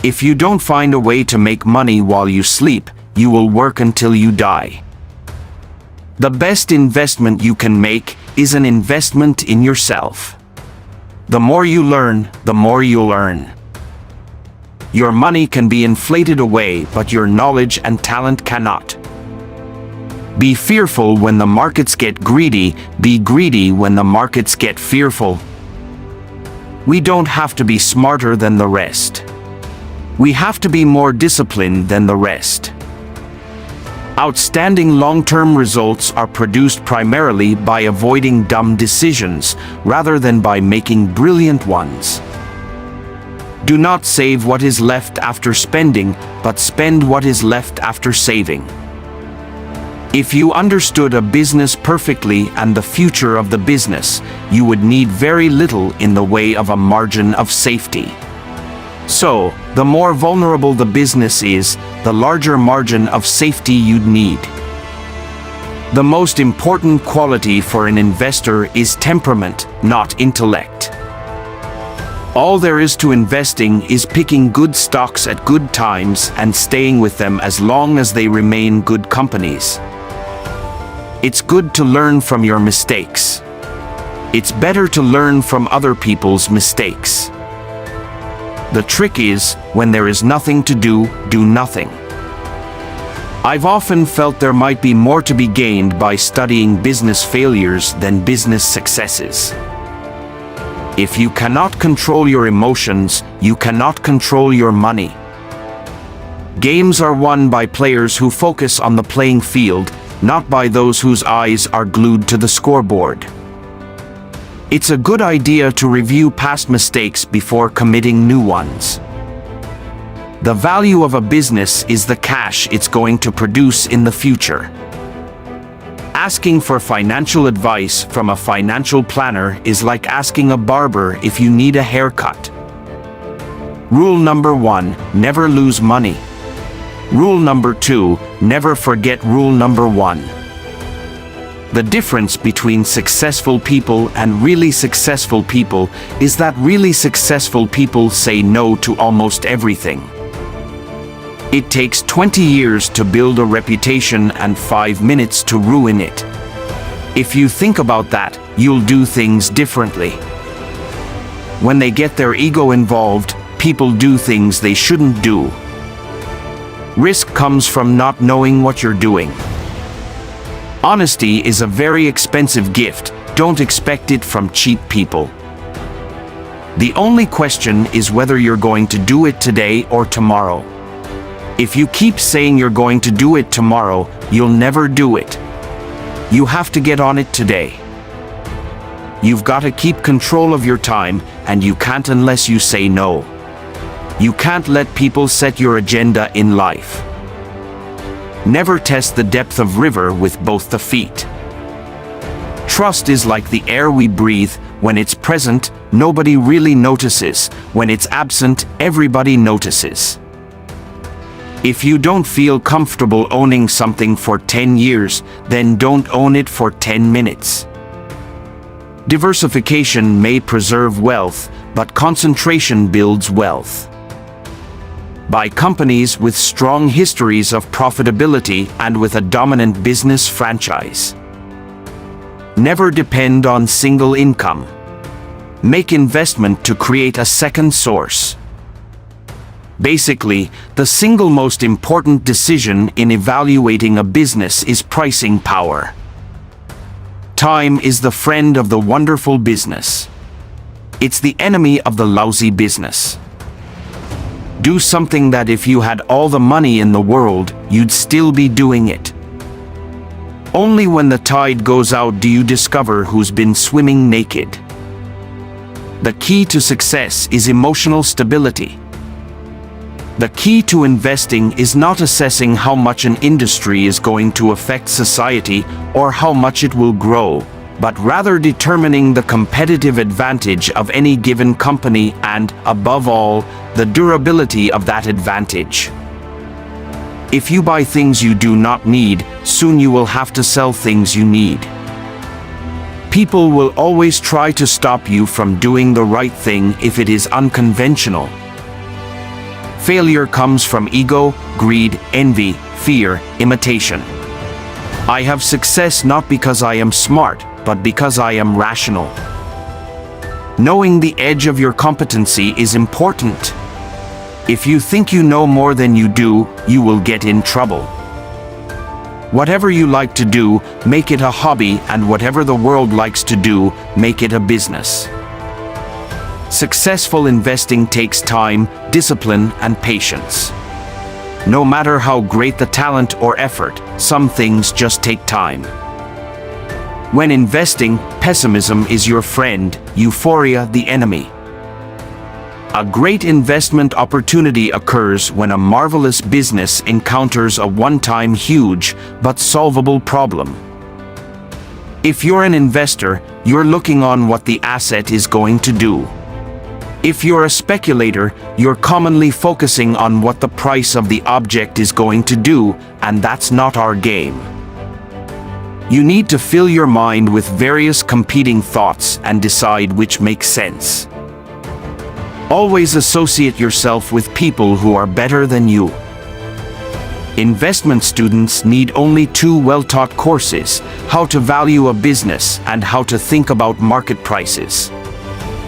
If you don't find a way to make money while you sleep, you will work until you die. The best investment you can make is an investment in yourself. The more you learn, the more you'll earn. Your money can be inflated away, but your knowledge and talent cannot. Be fearful when the markets get greedy, be greedy when the markets get fearful. We don't have to be smarter than the rest. We have to be more disciplined than the rest. Outstanding long-term results are produced primarily by avoiding dumb decisions, rather than by making brilliant ones. Do not save what is left after spending, but spend what is left after saving. If you understood a business perfectly and the future of the business, you would need very little in the way of a margin of safety. So, the more vulnerable the business is, the larger margin of safety you'd need. The most important quality for an investor is temperament, not intellect. All there is to investing is picking good stocks at good times and staying with them as long as they remain good companies. It's good to learn from your mistakes. It's better to learn from other people's mistakes. The trick is, when there is nothing to do, do nothing. I've often felt there might be more to be gained by studying business failures than business successes. If you cannot control your emotions, you cannot control your money. Games are won by players who focus on the playing field, not by those whose eyes are glued to the scoreboard. It's a good idea to review past mistakes before committing new ones. The value of a business is the cash it's going to produce in the future. Asking for financial advice from a financial planner is like asking a barber if you need a haircut. Rule number 1, never lose money. Rule number 2, never forget rule number 1. The difference between successful people and really successful people is that really successful people say no to almost everything. It takes 20 years to build a reputation and 5 minutes to ruin it. If you think about that, you'll do things differently. When they get their ego involved, people do things they shouldn't do. Risk comes from not knowing what you're doing. Honesty is a very expensive gift. Don't expect it from cheap people. The only question is whether you're going to do it today or tomorrow. If you keep saying you're going to do it tomorrow, you'll never do it. You have to get on it today. You've got to keep control of your time, and you can't unless you say no. You can't let people set your agenda in life. Never test the depth of river with both the feet. Trust is like the air we breathe. When it's present, nobody really notices. When it's absent, everybody notices. If you don't feel comfortable owning something for 10 years, then don't own it for 10 minutes. Diversification may preserve wealth, but concentration builds wealth. Buy companies with strong histories of profitability and with a dominant business franchise. Never depend on single income. Make investment to create a second source. Basically, the single most important decision in evaluating a business is pricing power. Time is the friend of the wonderful business. It's the enemy of the lousy business. Do something that if you had all the money in the world, you'd still be doing it. Only when the tide goes out do you discover who's been swimming naked. The key to success is emotional stability. The key to investing is not assessing how much an industry is going to affect society or how much it will grow, but rather determining the competitive advantage of any given company and, above all, the durability of that advantage. If you buy things you do not need, soon you will have to sell things you need. People will always try to stop you from doing the right thing if it is unconventional. Failure comes from ego, greed, envy, fear, imitation. I have success not because I am smart, but because I am rational. Knowing the edge of your competency is important. If you think you know more than you do, you will get in trouble. Whatever you like to do, make it a hobby, and whatever the world likes to do, make it a business. Successful investing takes time, discipline, and patience. No matter how great the talent or effort, some things just take time. When investing, pessimism is your friend, euphoria the enemy. A great investment opportunity occurs when a marvelous business encounters a one-time huge but solvable problem. If you're an investor, you're looking on what the asset is going to do. If you're a speculator, you're commonly focusing on what the price of the object is going to do, and that's not our game. You need to fill your mind with various competing thoughts and decide which makes sense. Always associate yourself with people who are better than you. Investment students need only 2 well-taught courses: how to value a business and how to think about market prices.